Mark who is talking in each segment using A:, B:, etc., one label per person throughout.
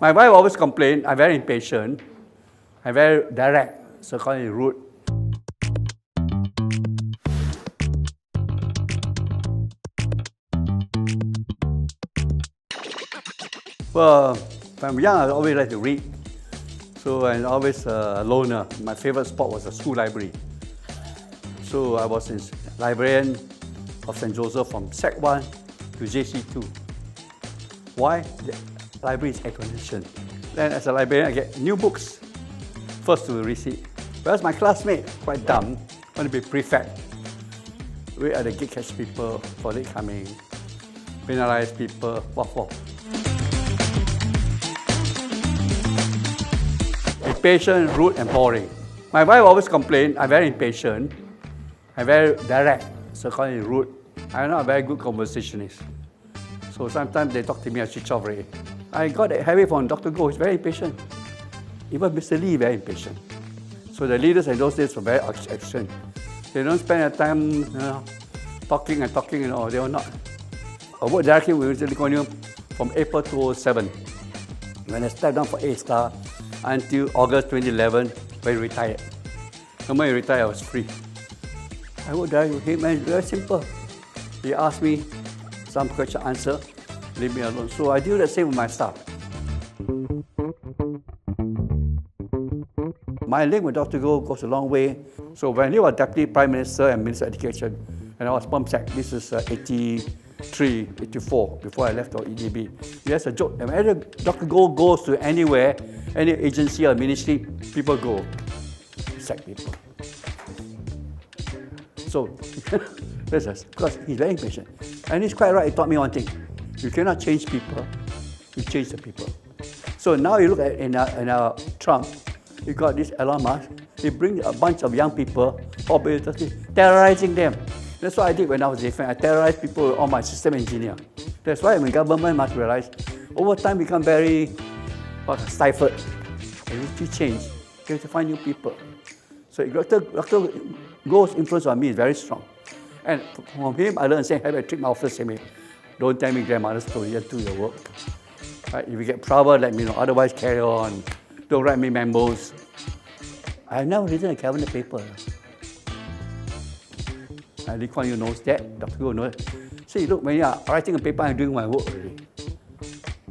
A: My wife always complained I'm very impatient, I'm very direct, so call it rude. Well, when I'm young, I always like to read. So I'm always a loner. My favorite spot was the school library. So I was a librarian of St. Joseph from Sec 1 to JC2. Why? The library is air-conditioned. Then as a librarian, I get new books, first to receive. Whereas my classmate, quite dumb, want to be prefect. Wait at the gate, catch people for late coming, penalize people, what for? Impatient, rude, and boring. My wife always complained I'm very impatient, I'm very direct, so call it rude. I'm not a very good conversationalist. So sometimes they talk to me, I switch off already. I got that habit from Dr. Goh, he's very impatient. Even Mr. Lee, very impatient. So the leaders in those days were very action. They don't spend their time talking, they were not. I worked directly with Mr. Lee Kuan Yew from April 2007, when I stepped down for A-Star, until August 2011, when he retired. The moment he retired, I was free. I worked directly with him, and it's very simple. He asked me some question, answer, leave me alone. So I do the same with my staff. My link with Dr. Goh goes a long way. So when he was Deputy Prime Minister and Minister of Education, and I was POMSEC, this is 83, 84, before I left for EDB. He has a joke. Whenever Dr. Goh goes to anywhere, any agency or ministry, people go, sack people. So, because he's very impatient. And he's quite right, he taught me one thing. You cannot change people, you change the people. So now you look at in our Trump, you got this Elon Musk, he brings a bunch of young people, terrorizing them. That's what I did when I was defense. I terrorized people with all my system engineer. That's why when government must realize, over time become very stifled. You need to change, you have to find new people. So Dr. Goh's influence on me is very strong. And from him, I learned saying, I treat my office the same way. Don't tell me grandmother's story, just do your work. Right? If you get trouble, let me know. Otherwise, carry on. Don't write me memos. I have never written a cabinet paper. Lee Kuan Yew knows that, Dr. Goh knows it. See, look, when you are writing a paper, I'm doing my work already.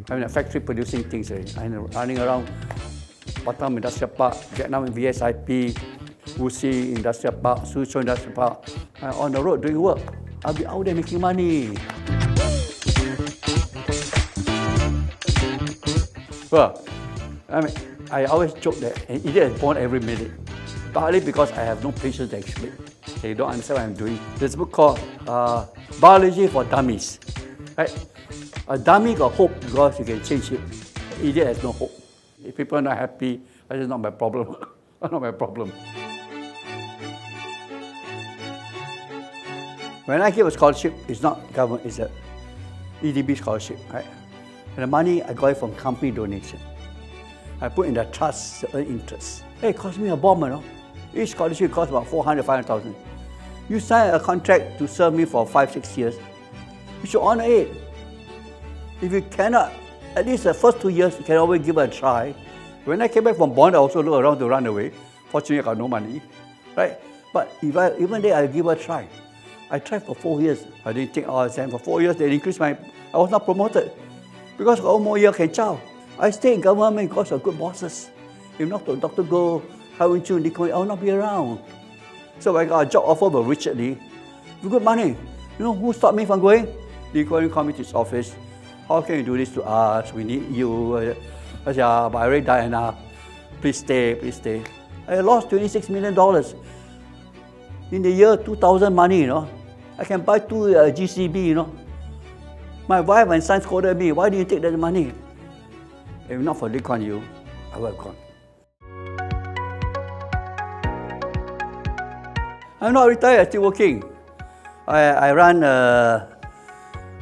A: I'm in a factory producing things already. I'm running around Batam Industrial Park, Vietnam VSIP, Wuxi Industrial Park, Suzhou Industrial Park. I'm on the road doing work. I'll be out there making money. Well, I always joke that an idiot is born every minute, partly because I have no patience to explain. They don't understand what I'm doing. There's a book called Biology for Dummies. Right? A dummy got hope because you can change it. An idiot has no hope. If people are not happy, that's not my problem. That's not my problem. When I give a scholarship, it's not government, it's a EDB scholarship, right? And the money, I got it from company donation. I put in the trust to earn interest. Hey, it cost me a bomb, you know. Each scholarship costs about 400, 500,000. You sign a contract to serve me for 5-6 years. You should honor it. If you cannot, at least the first 2 years, you can always give it a try. When I came back from Bond, I also looked around to run away. Fortunately, I got no money, right? But even there, I give it a try. I tried for 4 years. I didn't take all exam. For 4 years, they increased I was not promoted. Because one more year can chow. I stayed in government because of good bosses. If not to Dr. Goh, Lee Kuan Yew, I will not be around. So when I got a job offer by Richard Lee, with good money. You know who stopped me from going? Lee Kuan Yew called me to his office. How can you do this to us? We need you. I said, but I already died enough. Please stay, please stay. I lost $26 million. In the year 2000 money, you know. I can buy 2 GCB, you know. My wife and son scolded me, why do you take that money? If not for Lee Kuan Yew, I would have gone. I'm not retired, I'm still working. I run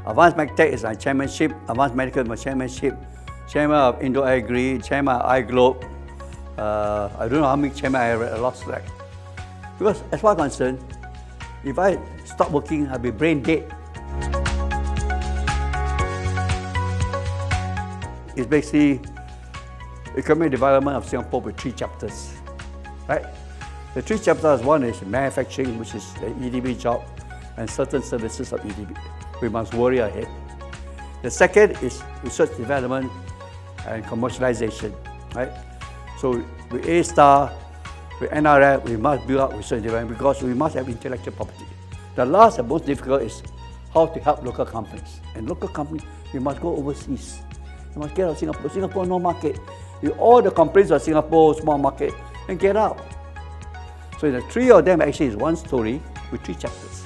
A: Advanced MedTech is my chairmanship, Advanced Medical is my chairmanship, chairman of Indo-Agri, chairman of iGlobe. I don't know how many chairman I lost track. Because as far as I'm concerned, if I stop working, I'll be brain dead. It's basically economic development of Singapore with 3 chapters, right? The 3 chapters, one is manufacturing, which is the EDB job, and certain services of EDB. We must worry ahead. The second is research development and commercialization, right? So with A-star, with NRF, we must build up research and development because we must have intellectual property. The last and most difficult is how to help local companies. And local companies, we must go overseas. We must get out of Singapore. Singapore, no market. With all the complaints of Singapore, small market, and get out. So the 3 of them actually is one story with 3 chapters.